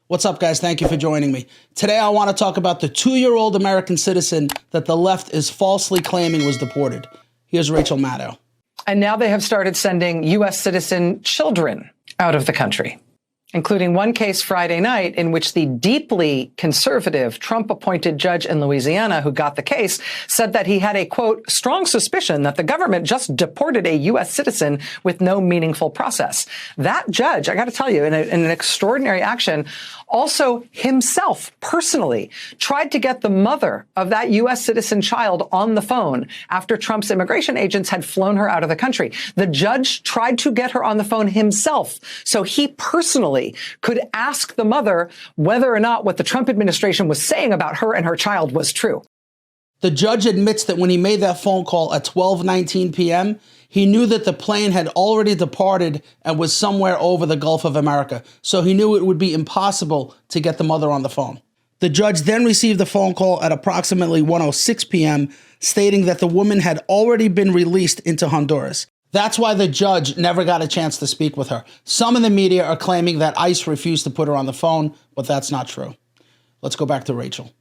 What's up, guys? Thank you for joining me. Today, I want to talk about the 2-year-old American citizen that the left is falsely claiming was deported. Here's Rachel Maddow. And now they have started sending U.S. citizen children out of the country, including one case Friday night in which the deeply conservative Trump-appointed judge in Louisiana who got the case said that he had a, quote, strong suspicion that the government just deported a U.S. citizen with no meaningful process. That judge, I got to tell you, in an extraordinary action, also himself personally tried to get the mother of that U.S. citizen child on the phone after Trump's immigration agents had flown her out of the country. The judge tried to get her on the phone himself so he personally could ask the mother whether or not what the Trump administration was saying about her and her child was true. The judge admits that when he made that phone call at 12:19 p.m., he knew that the plane had already departed and was somewhere over the Gulf of America, so he knew it would be impossible to get the mother on the phone. The judge then received the phone call at approximately 1:06 p.m., stating that the woman had already been released into Honduras. That's why the judge never got a chance to speak with her. Some in the media are claiming that ICE refused to put her on the phone, but that's not true. Let's go back to Rachel.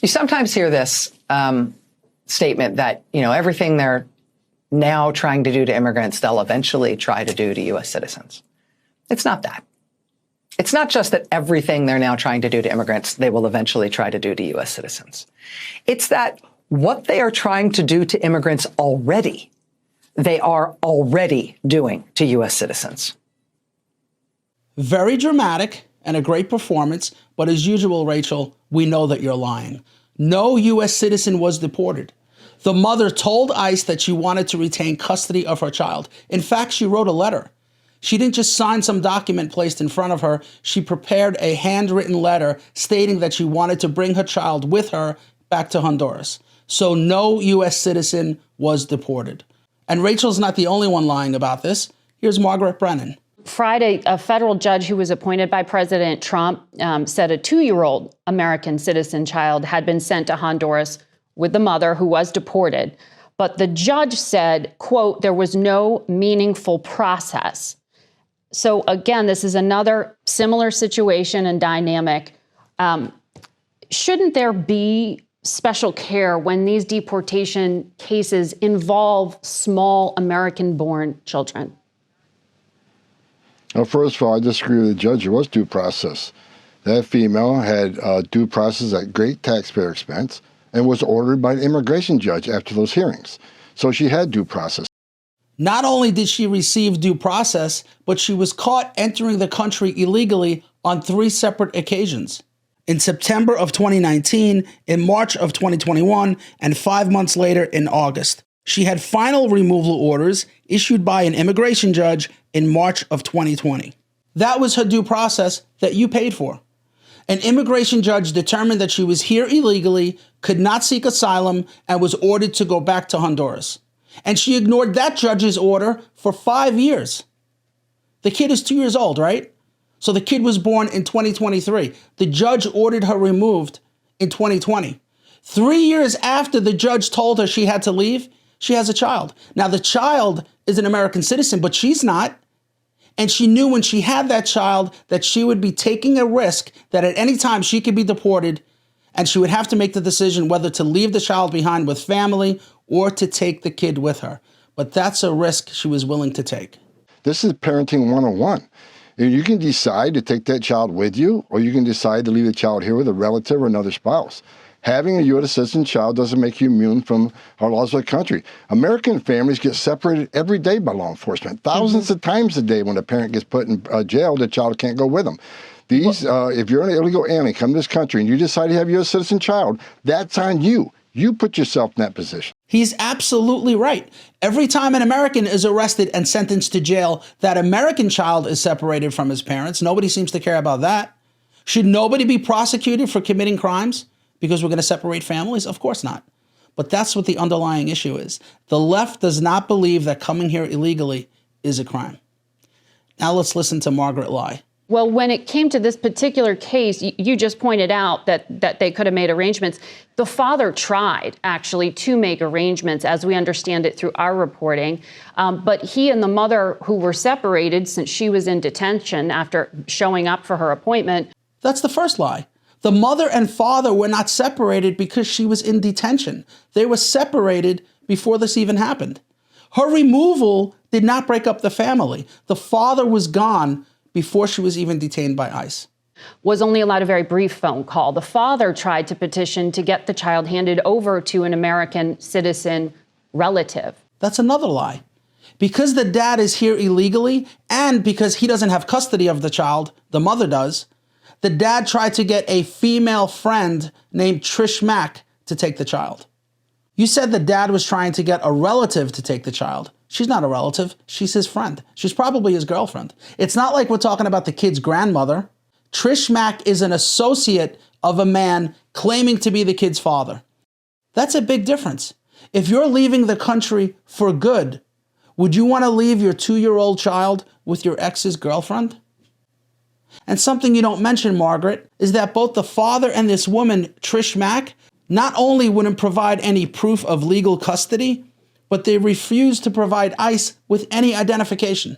You sometimes hear this statement that, everything they're now trying to do to immigrants, they'll eventually try to do to U.S. citizens. It's not that. It's not just that everything they're now trying to do to immigrants, they will eventually try to do to U.S. citizens. It's that what they are trying to do to immigrants already, they are already doing to U.S. citizens. Very dramatic and a great performance, but as usual, Rachel, we know that you're lying. No U.S. citizen was deported. The mother told ICE that she wanted to retain custody of her child. In fact, she wrote a letter. She didn't just sign some document placed in front of her. She prepared a handwritten letter stating that she wanted to bring her child with her back to Honduras. So no U.S. citizen was deported. And Rachel's not the only one lying about this. Here's Margaret Brennan. Friday, a federal judge who was appointed by President Trump said a 2-year-old American citizen child had been sent to Honduras with the mother who was deported. But the judge said, quote, there was no meaningful process. So again, this is another similar situation and dynamic. Shouldn't there be special care when these deportation cases involve small American-born children? Well, first of all, I disagree with the judge. There was due process. That female had due process at great taxpayer expense and was ordered by the immigration judge after those hearings. So she had due process. Not only did she receive due process, but she was caught entering the country illegally on 3 separate occasions. In September of 2019, in March of 2021, and 5 months later in August. She had final removal orders issued by an immigration judge in March of 2020. That was her due process that you paid for. An immigration judge determined that she was here illegally, could not seek asylum, and was ordered to go back to Honduras. And she ignored that judge's order for 5 years. The kid is 2 years old, right? So the kid was born in 2023. The judge ordered her removed in 2020. 3 years after the judge told her she had to leave, she has a child. Now, the child is an American citizen, but she's not. And she knew when she had that child that she would be taking a risk that at any time she could be deported, and she would have to make the decision whether to leave the child behind with family or to take the kid with her. But that's a risk she was willing to take. This is parenting 101. You can decide to take that child with you, or you can decide to leave the child here with a relative or another spouse. Having a U.S. citizen child doesn't make you immune from our laws of the country. American families get separated every day by law enforcement. Thousands of times a day when a parent gets put in jail, the child can't go with them. If you're an illegal alien, come to this country, and you decide to have a U.S. citizen child, that's on you. You put yourself in that position. He's absolutely right. Every time an American is arrested and sentenced to jail, that American child is separated from his parents. Nobody seems to care about that. Should nobody be prosecuted for committing crimes because we're going to separate families? Of course not. But that's what the underlying issue is. The left does not believe that coming here illegally is a crime. Now let's listen to Margaret lie. Well, when it came to this particular case, you just pointed out that they could have made arrangements. The father tried, actually, to make arrangements, as we understand it through our reporting. But he and the mother, who were separated since she was in detention after showing up for her appointment. That's the first lie. The mother and father were not separated because she was in detention. They were separated before this even happened. Her removal did not break up the family. The father was gone before she was even detained by ICE. Was only allowed a very brief phone call. The father tried to petition to get the child handed over to an American citizen relative. That's another lie. Because the dad is here illegally and because he doesn't have custody of the child, the mother does, the dad tried to get a female friend named Trish Mack to take the child. You said the dad was trying to get a relative to take the child. She's not a relative. She's his friend. She's probably his girlfriend. It's not like we're talking about the kid's grandmother. Trish Mack is an associate of a man claiming to be the kid's father. That's a big difference. If you're leaving the country for good, would you want to leave your 2-year-old child with your ex's girlfriend? And something you don't mention, Margaret, is that both the father and this woman, Trish Mack, not only wouldn't provide any proof of legal custody, but they refused to provide ICE with any identification.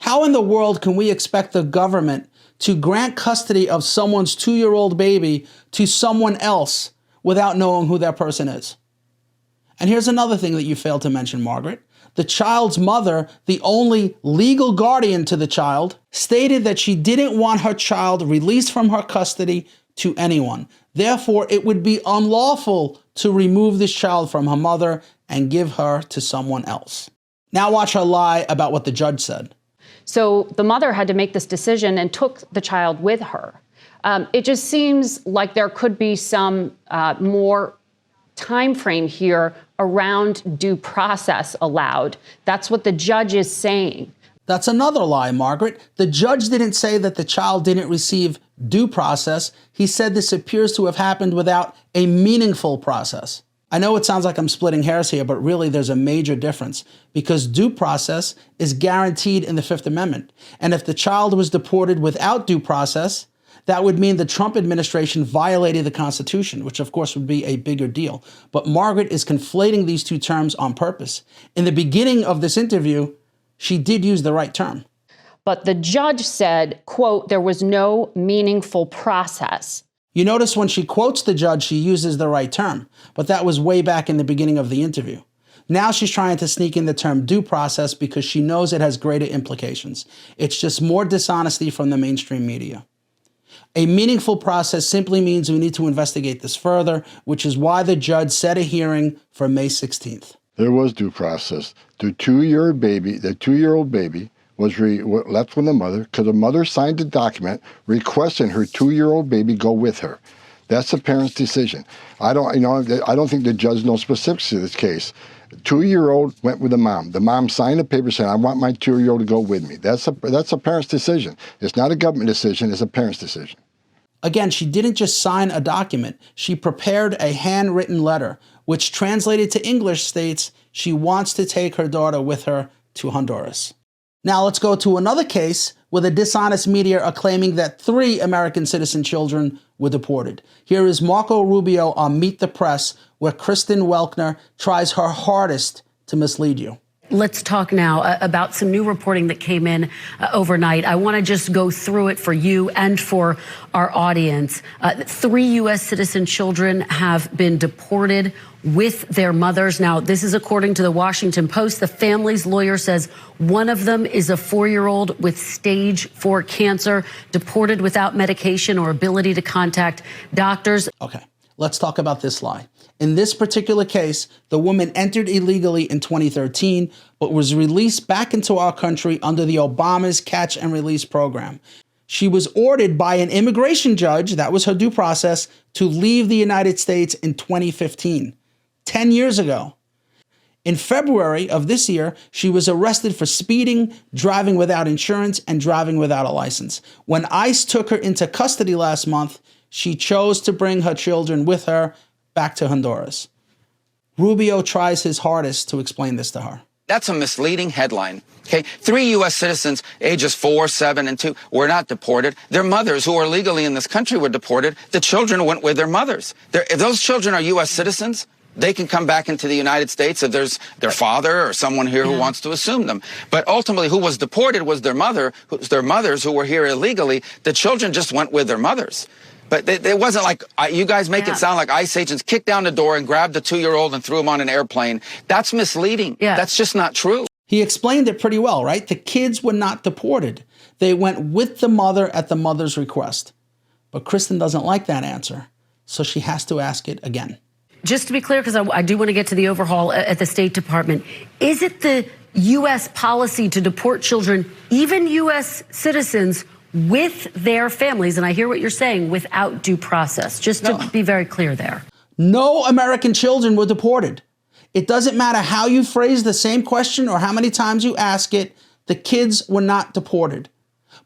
How in the world can we expect the government to grant custody of someone's 2-year-old baby to someone else without knowing who that person is? And here's another thing that you failed to mention, Margaret. The child's mother, the only legal guardian to the child, stated that she didn't want her child released from her custody to anyone. Therefore, it would be unlawful to remove this child from her mother and give her to someone else. Now watch her lie about what the judge said. So the mother had to make this decision and took the child with her. It just seems like there could be some more time frame here around due process allowed. That's what the judge is saying. That's another lie, Margaret. The judge didn't say that the child didn't receive due process. He said this appears to have happened without a meaningful process. I know it sounds like I'm splitting hairs here, but really there's a major difference because due process is guaranteed in the Fifth Amendment. And if the child was deported without due process, that would mean the Trump administration violated the Constitution, which of course would be a bigger deal. But Margaret is conflating these two terms on purpose. In the beginning of this interview, she did use the right term. But the judge said, quote, there was no meaningful process. You notice when she quotes the judge, she uses the right term, but that was way back in the beginning of the interview. Now she's trying to sneak in the term due process because she knows it has greater implications. It's just more dishonesty from the mainstream media. A meaningful process simply means we need to investigate this further, which is why the judge set a hearing for May 16th. There was due process. The 2-year-old baby was left with the mother because the mother signed a document requesting her 2-year-old baby go with her. That's the parent's decision. I don't think the judge knows specifics of this case. The 2-year-old went with the mom. The mom signed a paper saying, I want my 2-year-old to go with me. That's a parent's decision. It's not a government decision. It's a parent's decision. Again, she didn't just sign a document. She prepared a handwritten letter, which translated to English states she wants to take her daughter with her to Honduras. Now let's go to another case where the dishonest media are claiming that 3 American citizen children were deported. Here is Marco Rubio on Meet the Press, where Kristen Welkner tries her hardest to mislead you. Let's talk now about some new reporting that came in overnight. I want to just go through it for you and for our audience. 3 U.S. citizen children have been deported with their mothers. Now, this is according to the Washington Post. The family's lawyer says one of them is a 4-year-old with stage 4 cancer, deported without medication or ability to contact doctors. Okay, let's talk about this lie. In this particular case, the woman entered illegally in 2013, but was released back into our country under the Obama's catch and release program. She was ordered by an immigration judge, that was her due process, to leave the United States in 2015, 10 years ago. In February of this year, she was arrested for speeding, driving without insurance, and driving without a license. When ICE took her into custody last month, she chose to bring her children with her back to Honduras. Rubio tries his hardest to explain this to her. That's a misleading headline. Okay, 3 U.S. citizens, ages 4, 7, and 2, were not deported. Their mothers, who are legally in this country, were deported. The children went with their mothers. If those children are U.S. citizens, they can come back into the United States if there's their father or someone here who wants to assume them. But ultimately, who was deported was their mothers who were here illegally. The children just went with their mothers. But it wasn't like, you guys make it sound like ICE agents kicked down the door and grabbed the 2-year-old and threw him on an airplane. That's misleading. That's just not true. He explained it pretty well, right? The kids were not deported. They went with the mother at the mother's request. But Kristen doesn't like that answer, so she has to ask it again. Just to be clear, because I do want to get to the overhaul at the State Department, is it the U.S. policy to deport children, even U.S. citizens, with their families, and I hear what you're saying, without due process? Just to be very clear there. No American children were deported. It doesn't matter how you phrase the same question or how many times you ask it, the kids were not deported.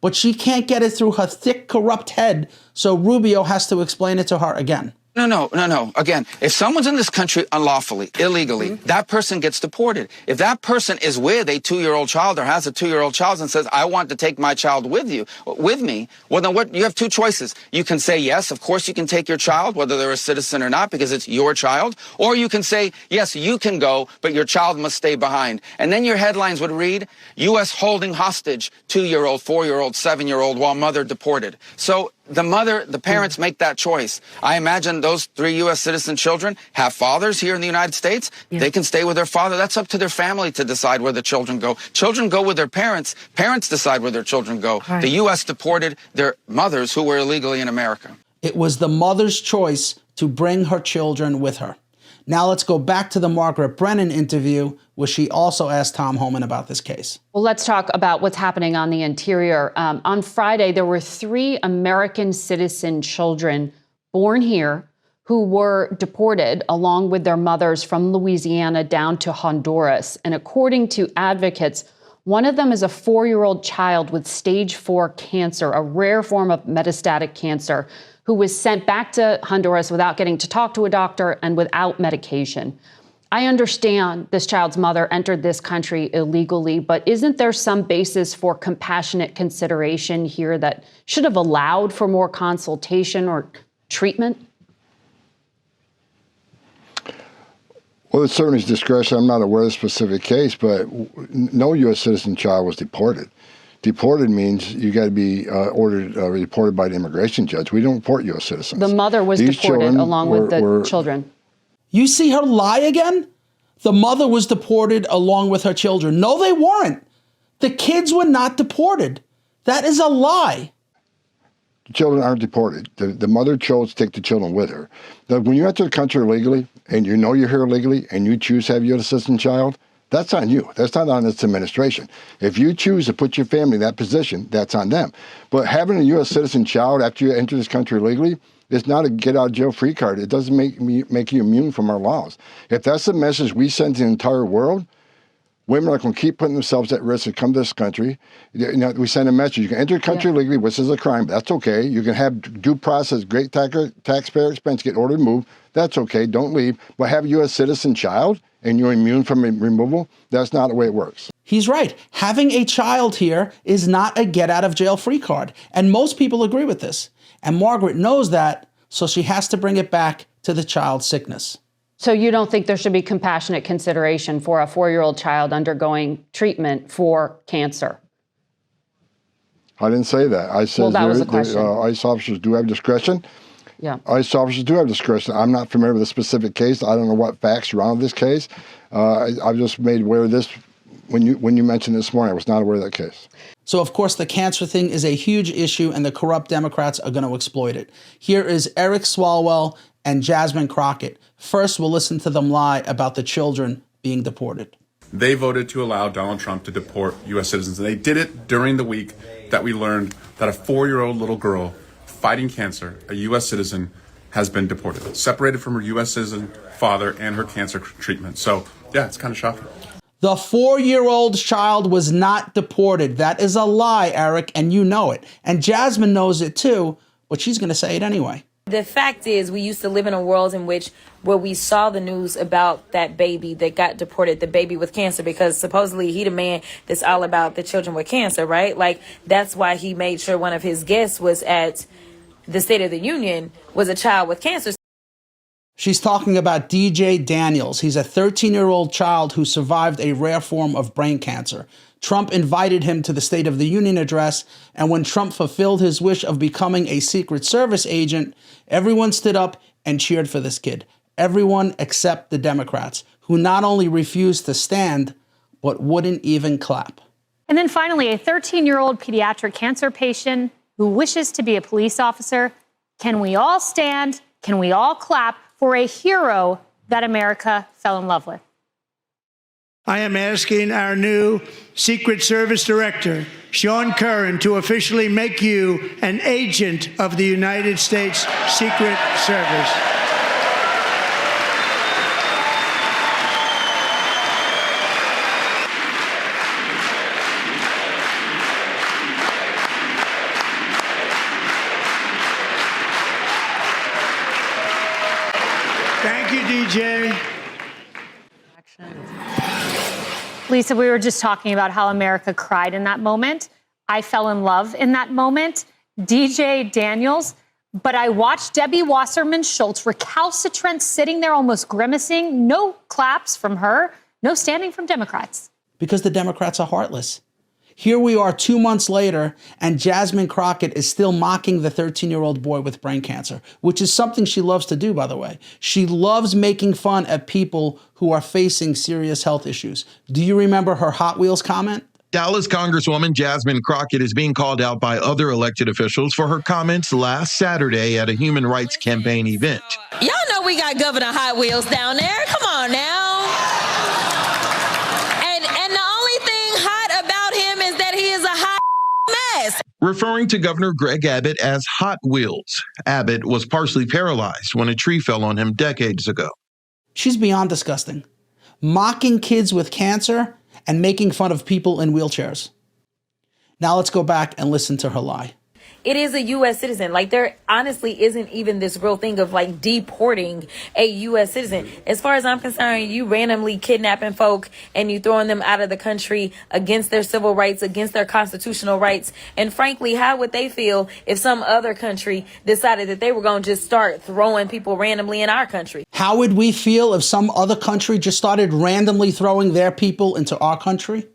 But she can't get it through her thick, corrupt head, so Rubio has to explain it to her again. No. Again, if someone's in this country unlawfully, illegally, that person gets deported. If that person is with a 2-year-old child or has a 2-year-old child and says, I want to take my child with me, well, then you have 2 choices. You can say, yes, of course you can take your child, whether they're a citizen or not, because it's your child. Or you can say, yes, you can go, but your child must stay behind. And then your headlines would read, U.S. holding hostage 2-year-old, 4-year-old, 7-year-old while mother deported. So the parents make that choice. I imagine those 3 U.S. citizen children have fathers here in the United States. They can stay with their father. That's up to their family to decide where the children go. Children go with their parents. Parents decide where their children go. The U.S. deported their mothers who were illegally in America. It was the mother's choice to bring her children with her. Now let's go back to the Margaret Brennan interview, where she also asked Tom Homan about this case. Well, let's talk about what's happening on the interior. On Friday, there were 3 American citizen children born here who were deported along with their mothers from Louisiana down to Honduras. And according to advocates, one of them is a 4-year-old child with stage 4 cancer, a rare form of metastatic cancer, who was sent back to Honduras without getting to talk to a doctor and without medication. I understand this child's mother entered this country illegally, but isn't there some basis for compassionate consideration here that should have allowed for more consultation or treatment? Well, it's certainly discretion. I'm not aware of the specific case, but no U.S. citizen child was deported. Deported means you got to be deported by the immigration judge. We don't deport U.S. citizens. The mother was deported along with the children. You see her lie again? The mother was deported along with her children. No, they weren't. The kids were not deported. That is a lie. The children aren't deported. The mother chose to take the children with her. When you enter the country illegally, and you know you're here illegally, and you choose to have a U.S. citizen child, that's on you. That's not on this administration. If you choose to put your family in that position, that's on them. But having a U.S. citizen child after you enter this country illegally is not a get-out-of-jail-free card. It doesn't make you immune from our laws. If that's the message we send to the entire world, women are going to keep putting themselves at risk to come to this country. We send a message. You can enter the country legally, which is a crime. That's okay. You can have due process, great taxpayer expense, get ordered to move. That's okay. Don't leave. But have a U.S. citizen child and you're immune from removal, that's not the way it works. He's right. Having a child here is not a get-out-of-jail-free card. And most people agree with this. And Margaret knows that, so she has to bring it back to the child's sickness. So you don't think there should be compassionate consideration for a 4-year-old child undergoing treatment for cancer? I didn't say that. I said that was the question. ICE officers do have discretion. Yeah. ICE officers do have discretion. I'm not familiar with the specific case. I don't know what facts surround this case. I just made aware of this when you mentioned this morning. I was not aware of that case. So, of course, the cancer thing is a huge issue, and the corrupt Democrats are going to exploit it. Here is Eric Swalwell and Jasmine Crockett. First, we'll listen to them lie about the children being deported. They voted to allow Donald Trump to deport U.S. citizens, and they did it during the week that we learned that a 4-year-old little girl fighting cancer, a U.S. citizen, has been deported, separated from her U.S. citizen father and her cancer treatment. So, yeah, it's kind of shocking. The 4-year-old child was not deported. That is a lie, Eric, and you know it. And Jasmine knows it too, but she's going to say it anyway. The fact is, we used to live in a world in which where we saw the news about that baby that got deported, the baby with cancer, because supposedly he the man that's all about the children with cancer, right? Like, that's why he made sure one of his guests was at the State of the Union was a child with cancer. She's talking about DJ Daniels. He's a 13-year-old child who survived a rare form of brain cancer. Trump invited him to the State of the Union address, and when Trump fulfilled his wish of becoming a Secret Service agent, everyone stood up and cheered for this kid. Everyone except the Democrats, who not only refused to stand, but wouldn't even clap. And then finally, a 13-year-old pediatric cancer patient who wishes to be a police officer. Can we all stand? Can we all clap for a hero that America fell in love with? I am asking our new Secret Service Director, Sean Curran, to officially make you an agent of the United States Secret Service. Thank you, DJ. Lisa, we were just talking about how America cried in that moment. I fell in love in that moment. DJ Daniels. But I watched Debbie Wasserman Schultz recalcitrant, sitting there almost grimacing. No claps from her. No standing from Democrats. Because the Democrats are heartless. Here we are 2 months later, and Jasmine Crockett is still mocking the 13-year-old boy with brain cancer, which is something she loves to do, by the way. She loves making fun at people who are facing serious health issues. Do you remember her Hot Wheels comment? Dallas Congresswoman Jasmine Crockett is being called out by other elected officials for her comments last Saturday at a human rights campaign event. Y'all know we got Governor Hot Wheels down there. Come on now. And the only thing hot about him is that he is a hot mess. Referring to Governor Greg Abbott as Hot Wheels. Abbott was partially paralyzed when a tree fell on him decades ago. She's beyond disgusting. Mocking kids with cancer and making fun of people in wheelchairs. Now let's go back and listen to her lie. It is a U.S. citizen. Like, there honestly isn't even this real thing of like deporting a U.S. citizen. As far as I'm concerned, you randomly kidnapping folk and you throwing them out of the country against their civil rights, against their constitutional rights. And frankly, how would they feel if some other country decided that they were going to just start throwing people randomly in our country? How would we feel if some other country just started randomly throwing their people into our country?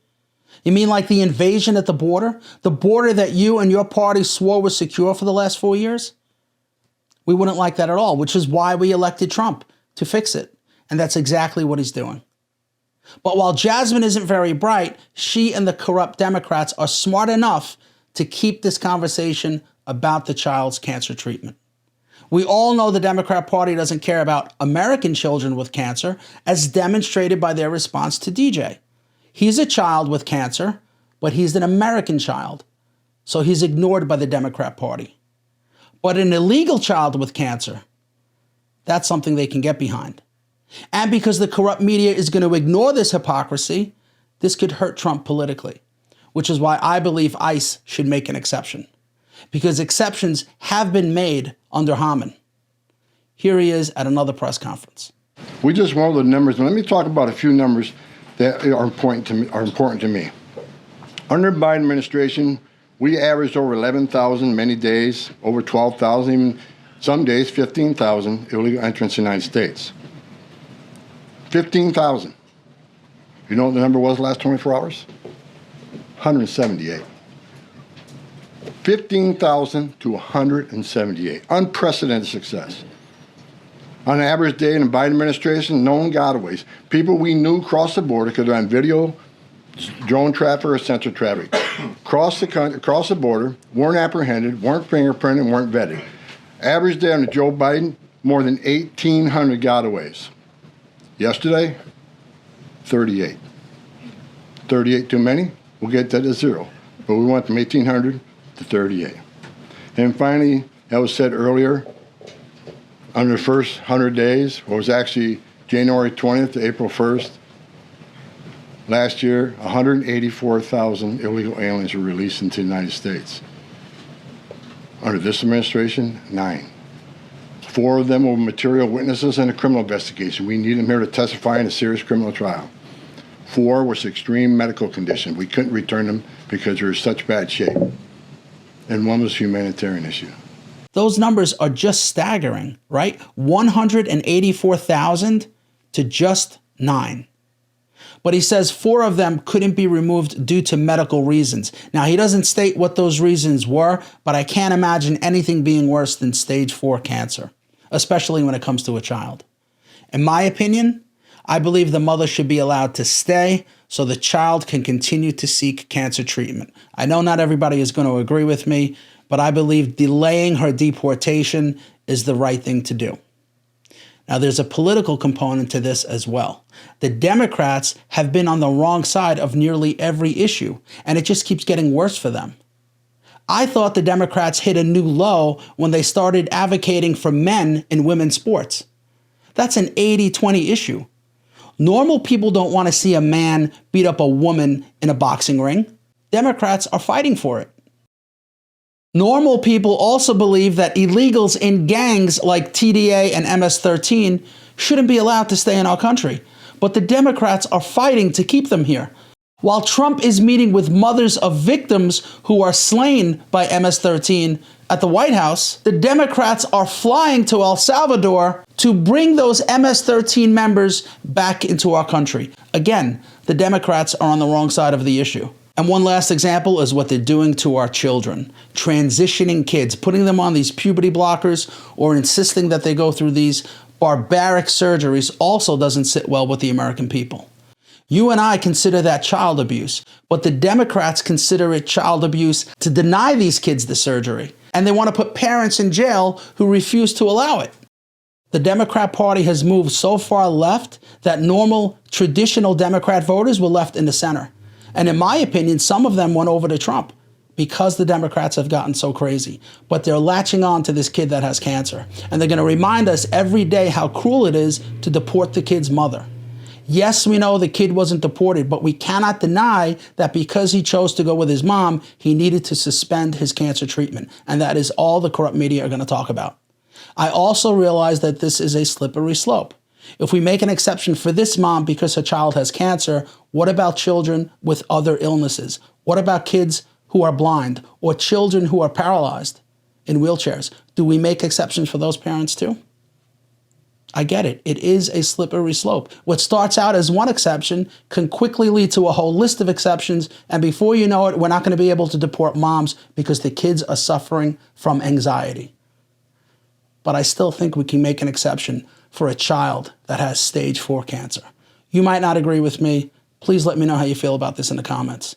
You mean like the invasion at the border? The border that you and your party swore was secure for the last 4 years? We wouldn't like that at all, which is why we elected Trump, to fix it. And that's exactly what he's doing. But while Jasmine isn't very bright, she and the corrupt Democrats are smart enough to keep this conversation about the child's cancer treatment. We all know the Democrat Party doesn't care about American children with cancer, as demonstrated by their response to DJ. He's a child with cancer, but he's an American child, so he's ignored by the Democrat Party. But an illegal child with cancer, that's something they can get behind. And because the corrupt media is going to ignore this hypocrisy, this could hurt Trump politically, which is why I believe ICE should make an exception, because exceptions have been made under Haman. Here he is at another press conference. We just went over the numbers, and let me talk about a few numbers that are important to me. Under the Biden administration, we averaged over 11,000 many days, over 12,000, even some days 15,000 illegal entrants in the United States. 15,000. You know what the number was the last 24 hours? 178. 15,000 to 178. Unprecedented success. On an average day in the Biden administration, known gotaways, people we knew crossed the border because they're on video, drone traffic, or sensor traffic, crossed the border, weren't apprehended, weren't fingerprinted, weren't vetted. Average day under Joe Biden, more than 1,800 gotaways. Yesterday, 38. 38 too many? We'll get that to zero. But we went from 1,800 to 38. And finally, that was said earlier, under the first 100 days, what was actually January 20th to April 1st, last year, 184,000 illegal aliens were released into the United States. Under this administration, 9. 4 of them were material witnesses in a criminal investigation. We need them here to testify in a serious criminal trial. 4 was extreme medical condition. We couldn't return them because they were in such bad shape. And 1 was a humanitarian issue. Those numbers are just staggering, right? 184,000 to just 9. But he says 4 of them couldn't be removed due to medical reasons. Now, he doesn't state what those reasons were, but I can't imagine anything being worse than stage 4 cancer, especially when it comes to a child. In my opinion, I believe the mother should be allowed to stay so the child can continue to seek cancer treatment. I know not everybody is going to agree with me, but I believe delaying her deportation is the right thing to do. Now, there's a political component to this as well. The Democrats have been on the wrong side of nearly every issue, and it just keeps getting worse for them. I thought the Democrats hit a new low when they started advocating for men in women's sports. That's an 80-20 issue. Normal people don't want to see a man beat up a woman in a boxing ring. Democrats are fighting for it. Normal people also believe that illegals in gangs like TDA and MS-13 shouldn't be allowed to stay in our country, but the Democrats are fighting to keep them here. While Trump is meeting with mothers of victims who are slain by MS-13 at the White House, the Democrats are flying to El Salvador to bring those MS-13 members back into our country. Again, the Democrats are on the wrong side of the issue. And one last example is what they're doing to our children. Transitioning kids, putting them on these puberty blockers or insisting that they go through these barbaric surgeries also doesn't sit well with the American people. You and I consider that child abuse, but the Democrats consider it child abuse to deny these kids the surgery. And they want to put parents in jail who refuse to allow it. The Democrat Party has moved so far left that normal, traditional Democrat voters were left in the center. And in my opinion, some of them went over to Trump because the Democrats have gotten so crazy. But they're latching on to this kid that has cancer. And they're going to remind us every day how cruel it is to deport the kid's mother. Yes, we know the kid wasn't deported, but we cannot deny that because he chose to go with his mom, he needed to suspend his cancer treatment. And that is all the corrupt media are going to talk about. I also realize that this is a slippery slope. If we make an exception for this mom because her child has cancer, what about children with other illnesses? What about kids who are blind or children who are paralyzed in wheelchairs? Do we make exceptions for those parents too? I get it. It is a slippery slope. What starts out as one exception can quickly lead to a whole list of exceptions, and before you know it, we're not going to be able to deport moms because the kids are suffering from anxiety. But I still think we can make an exception for a child that has stage 4 cancer. You might not agree with me. Please let me know how you feel about this in the comments.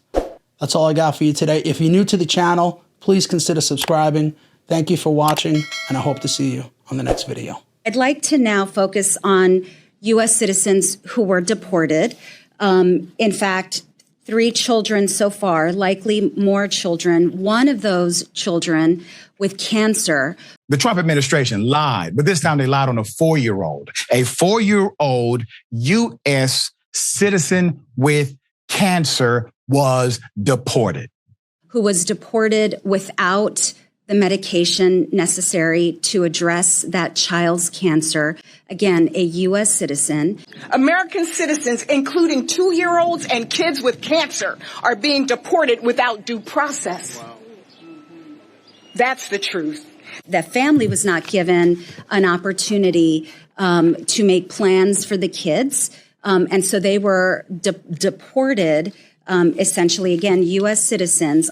That's all I got for you today. If you're new to the channel, please consider subscribing. Thank you for watching, and I hope to see you on the next video. I'd like to now focus on U.S. citizens who were deported. In fact, 3 children so far, likely more children. One of those children with cancer. The Trump administration lied, but this time they lied on a 4-year-old. A 4-year-old U.S. citizen with cancer was deported. Who was deported without the medication necessary to address that child's cancer. Again, a U.S. citizen. American citizens, including 2-year-olds and kids with cancer, are being deported without due process. That's the truth. The family was not given an opportunity to make plans for the kids. And so they were deported, essentially, again, U.S. citizens.